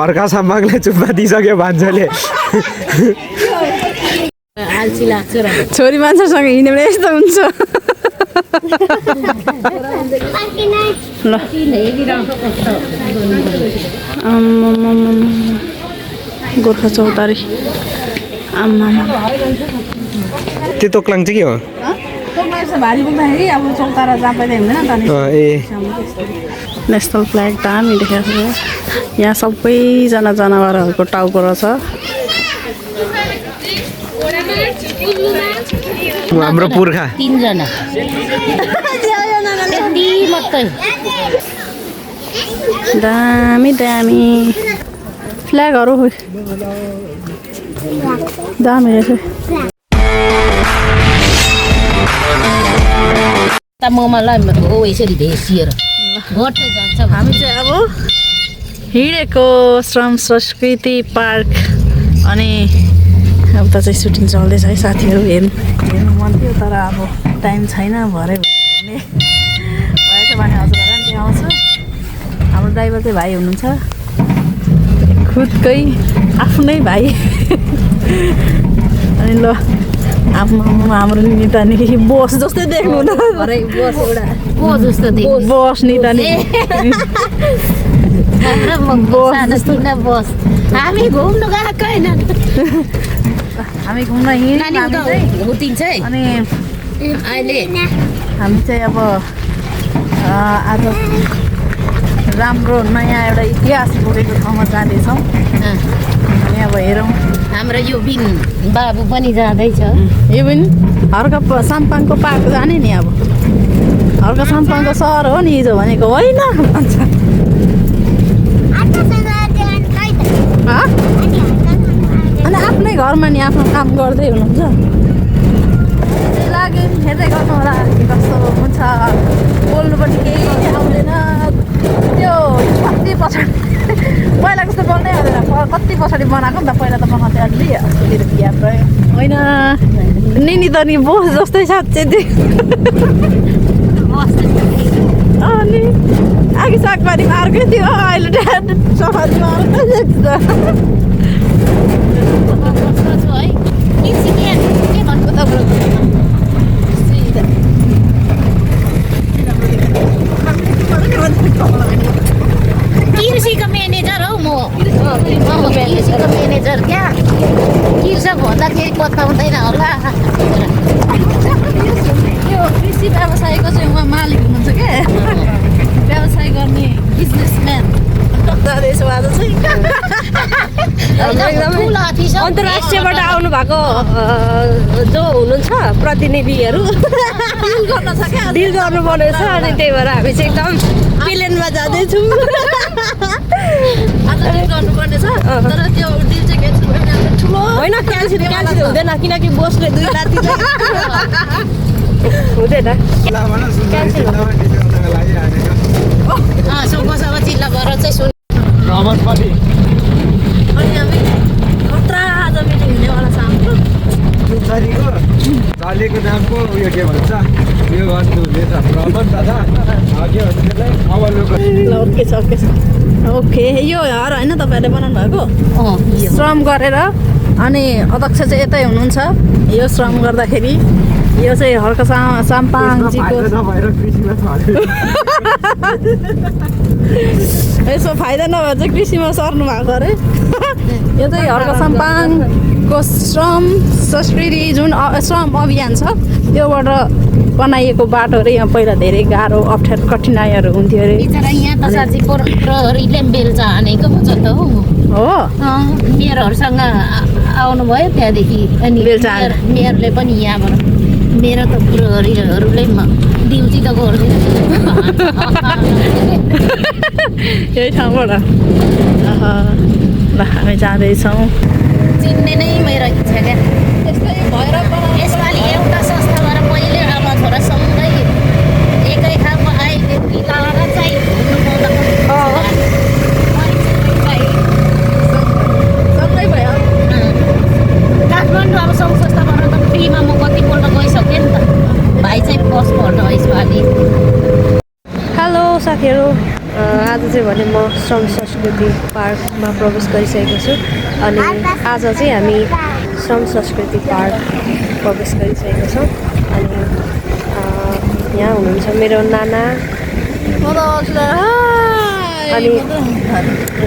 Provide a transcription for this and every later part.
हर्का सम्मागले चुप्पा दिइसक्यो भान्जोले छोरी मान्छेसँग हिँड्यो भने यस्तो हुन्छ ल गोर्खा चौतारी आम्मा त्यो तोक्लाङ चाहिँ के हो भारी बोक्दाखेरि अब चौतारा जहाँ पनि हुँदैन ए नेसनल फ्ल्याग दामी देखाएको छ यहाँ सबैजना जनावरहरूको टाउको रहेछ हाम्रो पुर्खा 3 जना मात्रै दामी दामी फ्ल्यागहरू दामी रहेछ मलाई हो यसरी भेसिएर घट्दै जान्छ हामी चाहिँ अब हिँडेको श्रम संस्कृति पार्क अनि उता चाहिँ सुटिङ चल्दैछ है साथीहरू हेर्नु मन थियो तर अब टाइम छैन भरे हेर्ने भएछ भने हजुरहरूलाई पनि देखाउँछु हाम्रो ड्राइभर चाहिँ भाइ हुनुहुन्छ खुदकै आफ्नै भाइ अनि ल हाम्रो निता नि बस जस्तै देख्नु न बस निता नि हामी घुम्नु गएको होइन हामी घुम्न हुतिन्छ है अनि अहिले हामी चाहिँ अब आज राम्रो नयाँ एउटा इतिहास बोकेको ठाउँमा जाँदैछौँ अनि अब हेरौँ हाम्रो यो बिन बाबु पनि जाँदैछ यो पनि हर्का साम्पाङको पार्क जाने नि अब हर्का साम्पाङको सहर हो नि हिजो भनेको होइन भन्छ अनि आफ्नै घरमा नि आफ्नो काम गर्दै हुनुहुन्छ लाग्यो हेर्दै गर्नु होला के कस्तो हुन्छ बोल्नु पनि केही आउँदैन त्यो कति पछाडि पहिला कस्तो बोल्नै आउँदैन कति पछाडि बनाएको नि त पहिला त बनाउँथेँ अलि याद रह्यो होइन निनी त नि बोस जस्तै साँच्चै अनि अघि सागबारीमा अर्कै थियो अहिले सफारीमा अर्कै देख्छ कृषिको म्यानेजर हौ म कृषिको म्यानेजर क्या कृषक भन्दा केही बताउँदैन होला यो कृषि व्यवसायको चाहिँ उहाँ मालिक हुनुहुन्छ क्या व्यवसाय गर्ने बिजनेसम्यान जाँदैछु आज चाहिँ अन्तर्राष्ट्रियबाट आउनु भएको जो हुनुहुन्छ प्रतिनिधिहरू डिल गर्नुपर्ने छ अनि त्यही भएर हामी चाहिँ एकदम प्लेनमा जाँदैछौँ गर्नुपर्ने छ तर त्यो डिल चाहिँ क्यान्सल भएन ठुलो होइन क्यान्सल हुँदैन किनकि बोसले 2 राति हुँदैन सौकोसँग चिल्ला भएर चाहिँ सुन अनि हामी खतरा आज मिटिङ हुनेवाला छ हाम्रो चालेको नामको उयो के भन्छ उयो गर्नु हुँदैछ भ्रमण दादा के भन्छ ल ओके छ ओके यो हार होइन तपाईँहरूले बनाउनु भएको श्रम गरेर अनि अध्यक्ष चाहिँ यतै हुनुहुन्छ यो श्रम गर्दाखेरि यो चाहिँ हर्का साम्पाङजीको यसो फाइदा नभएर चाहिँ कृषिमा सर्नु भएको अरे यो चाहिँ हर्का साम्पाङको श्रम संस्कृति जुन श्रम अभियान छ त्योबाट बनाइएको बाटोहरू यहाँ पहिला धेरै गाह्रो अप्ठ्यारो कठिनाइहरू हुन्थ्यो अरे यहाँ त साँच्ची प्रहरीले पनि बेल्छ हानेको पो छ त हो मेयरहरूसँग आउनुभयो त्यहाँदेखि अनि मेयरले पनि यहाँबाट मेरो त प्रहरीहरूले ड्युटी त गर्दैन यही ठाउँबाट ल हामी जाँदैछौँ चिन्ने नै मेरो इच्छा क्या त्यस्तै भएर यसपालि एउटा संस्थाबाट मैले आमा छोरा सँगै एकै खालको आहिले मिलाएर चाहिँ घुम्नु पाउँदा सँगै भयो काठमाडौँ अब सङ्घ संस्थाबाट त फ्रीमा म कतिपल्ट गइसकेँ नि त भाइ चाहिँ फर्स्टपल्ट यसपालि हेलो साथीहरू आज चाहिँ भने म श्रम संस्कृति पार्कमा प्रवेश गरिसकेको छु अनि आज चाहिँ हामी श्रम संस्कृति पार्क प्रवेश गरिसकेको छौँ अनि यहाँ हुनुहुन्छ मेरो नाना अनि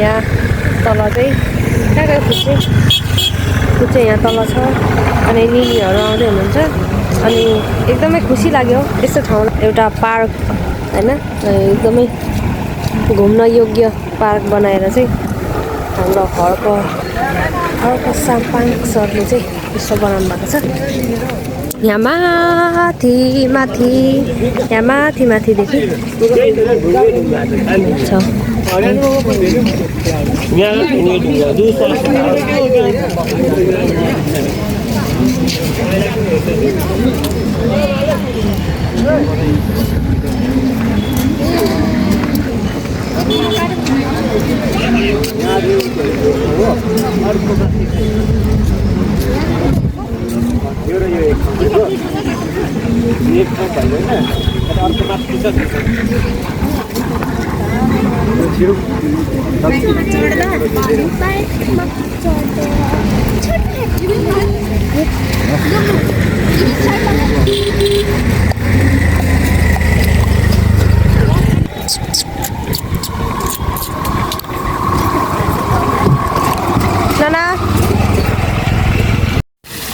यहाँ तल चाहिँ कहाँ खुच्चे यहाँ तल छ अनि निनीहरू आउँदै हुनुहुन्छ अनि एकदमै खुसी लाग्यो यस्तो ठाउँ एउटा पार्क होइन एकदमै घुम्न योग्य पार्क बनाएर चाहिँ हाम्रो घरको साम्पाङ सरले चाहिँ यस्तो बनाउनु भएको छ यहाँ माथिदेखि छ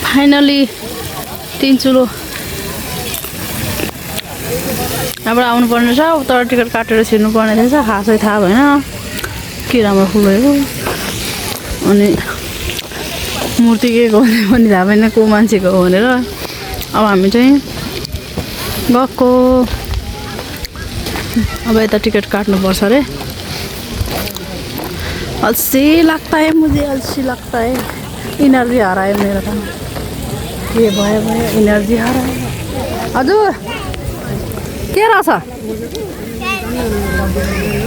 फाइनली 3 चुलो यहाँबाट आउनुपर्ने छ तर टिकट काटेर छिर्नु पर्ने रहेछ खासै थाहा भएन के राम्रो फुल हो अनि मूर्ति के हो पनि थाहा भएन को मान्छेको हो भनेर अब हामी चाहिँ गएको अब यता टिकट काट्नुपर्छ अरे अल्छी लाग्ता है मुझे अल्छी लगता है इनर्जी हरायो मेरो त के भयो इनर्जी हरायो हजुर के रहेछ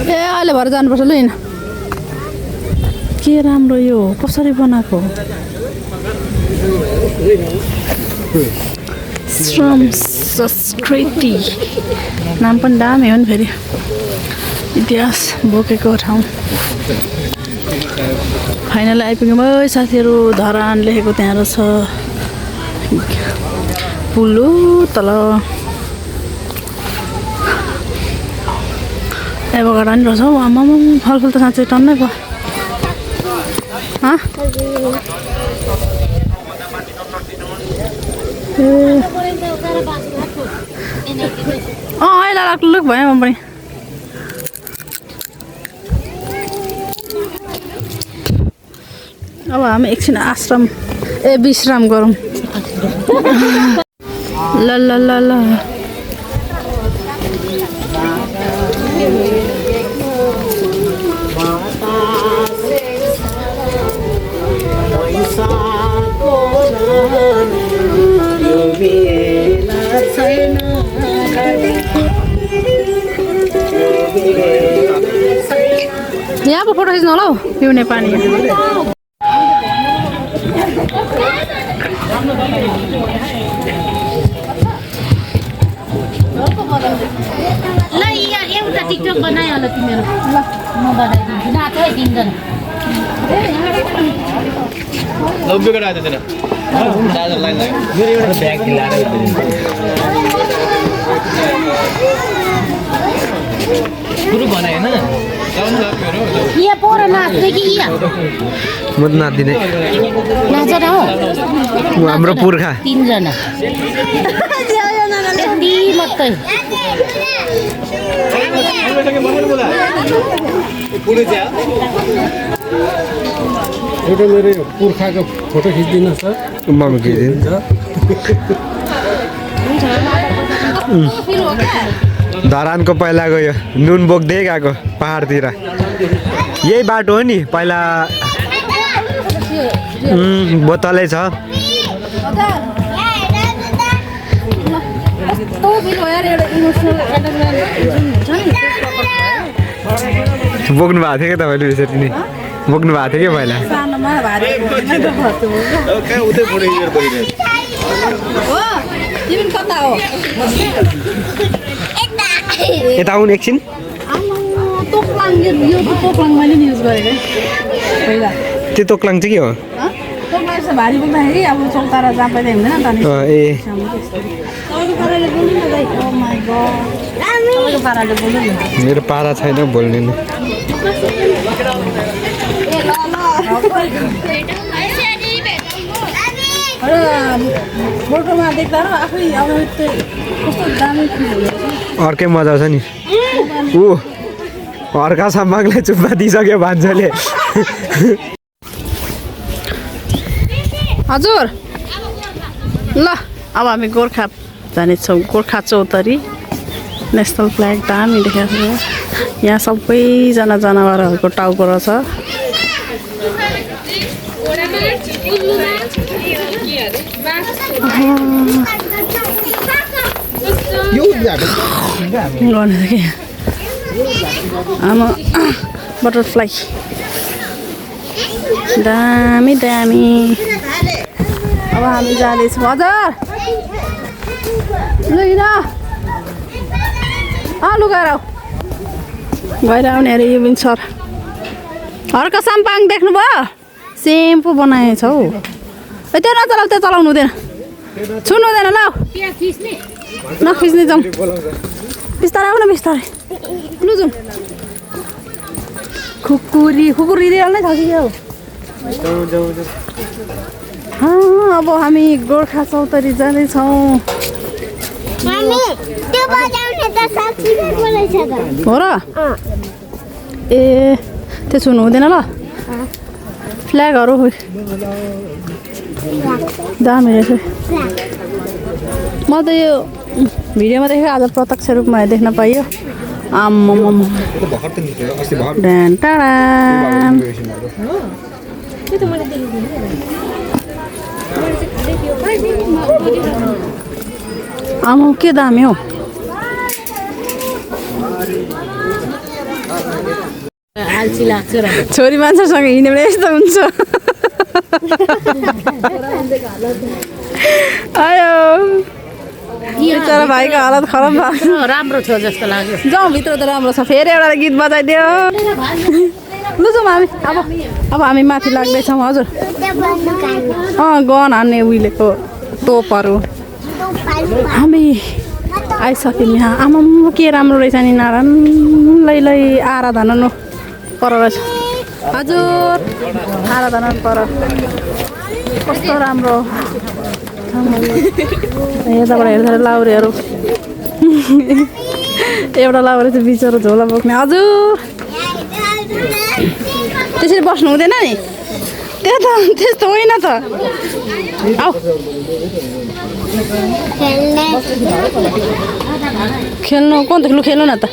ए अहिले भएर जानुपर्छ ल होइन के राम्रो यो कसरी बनाएको श्रम संस्कृति नाम पनि दामी हो नि फेरि इतिहास बोकेको ठाउँ फाइनल आइपुग्यौँ है साथीहरू धरान लेखेको त्यहाँ रहेछ पुलो तल एभोकाडो नि रहेछ हौ आमामा फलफुल त साँच्चै टन्नै भयो अहिले लाग्लुक भयो म पनि अब हामी एकछिन आश्रम विश्राम गरौँ ल ल ल ल यहाँ पो फोटो खिच्नु होला हौ पिउने पानी ल यहाँ एउटा टिकटक बनाइहाल तिमीहरू ल म बनाइदिन्छु नाचै दिँदैन यहाँ पर नाच्दै कि यहाँ म त नाच्दिनँ नाच न हौ हाम्रो पुर्खा 3 जना यति मात्रै एउटा मेरो पुर्खाको फोटो खिच्दिनु सर म खिचिदिन्छ धरानको पहिला गयो नुन बोक्दै गएको पहाडतिर यही बाटो हो नि पहिला बोतलै छ बोक्नु भएको थियो क्या तपाईँले यसरी नै बोक्नु भएको थियो क्या पहिला यता आउनु एकछिन तोक्लाङ यो तोक्लाङ मैले नि युज गरेको पहिला त्यो तोक्लाङ चाहिँ के हो तोक्लाङ चाहिँ भारी बोक्दाखेरि अब चौतारा जहाँ पनि हुँदैन त नि ए तपाईँको पाराले बोल्नु न दाइ ओ माई गड तपाईँको पाराले बोल्नु न मेरो पारा छैन बोल्ने नि फोटोमा देख्दा र आफै अब त्यो कस्तो दामी फिल हुन्छ अर्कै मजा आउँछ नि ऊ अर्का सम्मागले चुप्पा दिइसक्यो भान्जोले हजुर ल अब हामी गोर्खा जानेछौँ गोर्खा चौतारी नेसनल फ्ल्याग दामी देखाएको छ यहाँ सबैजना जनावरहरूको टाउको रहेछ आमा बटरफ्लाई दामी दामी अब हामी जाँदैछौँ हजुर लुइन लुगाएर गएर आउने अरे यो पनि सर हर्क साम्पाङ देख्नुभयो सेम्पू बनाएछ हौ त्यो नचलाउ त्यो चलाउनु हुँदैन छुनु हुँदैन ल नखिच्ने जाउँ बिस्तारै आऊ न बिस्तारै लु जाउँ खुकुरी दिइहाल्नै छ कि क्या अब हामी गोर्खा चौतारी जाँदैछौँ हो र ए त्यो छुनु हुँदैन ल फ्ल्यागहरू दामी रहेछ म त यो भिडियोमा देखेँ आज प्रत्यक्ष रूपमा देख्न पाइयो आम्माम आमा के दामी हो छोरी मान्छेसँग हिँड्यो भने यस्तो हुन्छ आयो बिचरा भाइको हालत खराब भएको राम्रो छ जस्तो लाग्यो जाउँ भित्र त राम्रो छ फेरि एउटा गीत बजाइदियो लु जाउँ हामी अब हामी माथि लाग्दैछौँ हजुर गन हान्ने उहिलेको तोपहरू हामी आइसक्यौँ यहाँ आमा के राम्रो रहेछ नि नारायण लै आराधना पर रहेछ हजुर आराधना पर कस्तो राम्रो यताबाट हेर्दा लाउरेहरू एउटा लाउरे चाहिँ बिचरा झोला बोक्ने हजुर त्यसरी बस्नु हुँदैन नि त्यो त त्यस्तो होइन त आऊ खेल्नु कोन त लु खेल्नु न त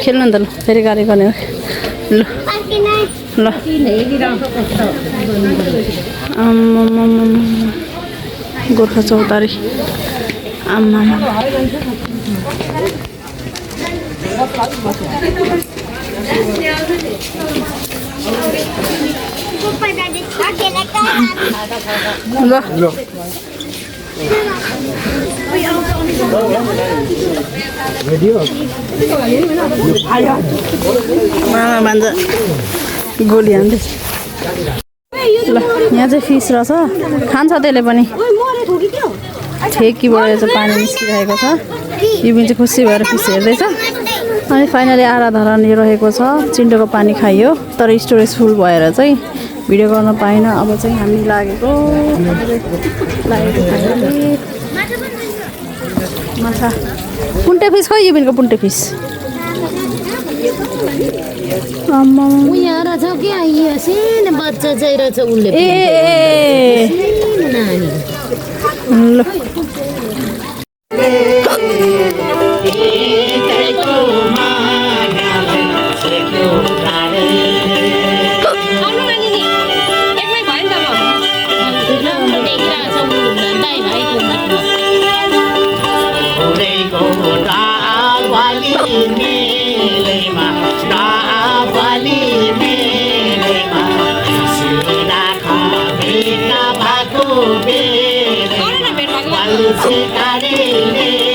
खेल्नु नि त ल फेरि गाडी गर्ने ल ल गोर्खा चौतारी आम्मा ल भन्छ गोली हान्दैछ ल यहाँ चाहिँ फिस रहेछ खान्छ त्यसले पनि ठेकीबाट चाहिँ पानी निस्किरहेको छ यो पनि चाहिँ खुसी भएर फिस हेर्दैछ अनि फाइनली आराधना रहेको छ चिन्डोको पानी खाइयो तर स्टोरेज फुल भएर चाहिँ भिडियो गर्न पाइनँ अब चाहिँ हामी लागेको माछा पुन्टे फिस खै यो बिनको पुन्टे फिस यहाँ रहेछ क्या यो सानो बच्चा चाहिँ रहेछ उसले ए नानी ल Chicago,